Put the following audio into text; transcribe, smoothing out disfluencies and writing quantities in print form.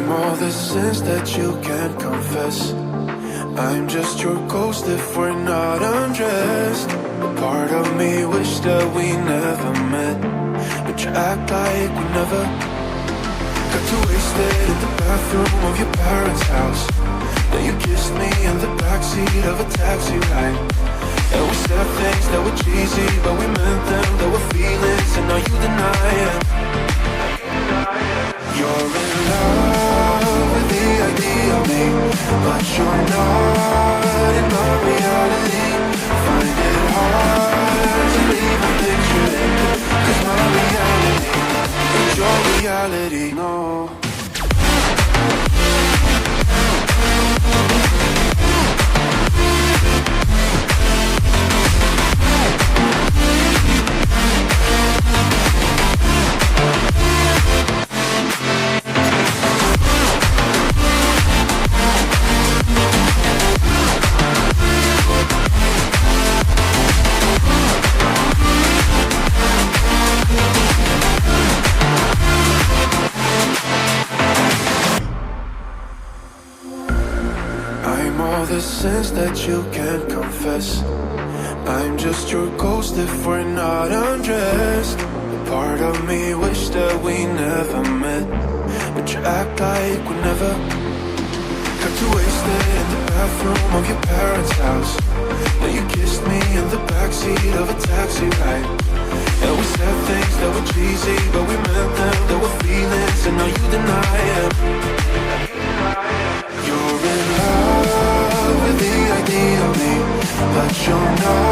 I'm all the sins that you can't confess. I'm just your ghost if we're not undressed. A part of me wish that we never met, but you act like we never. Got too wasted in the bathroom of your parents' house. Then you kissed me in the backseat of a taxi ride. And we said things that were cheesy, but we meant them. There were feelings, and now you deny it. You're in love with the idea of me, but you're not in my reality. Find it hard to leave a picture in, 'cause my reality ain't your reality, no. The sins that you can't confess. I'm just your ghost if we're not undressed. A part of me wish that we never met, but you act like we never. Got too wasted in the bathroom of your parents' house. Then you kissed me in the backseat of a taxi ride. And we said things that were cheesy, but we meant them. There were feelings, and now you deny it. You're in love with the idea of me, but you're not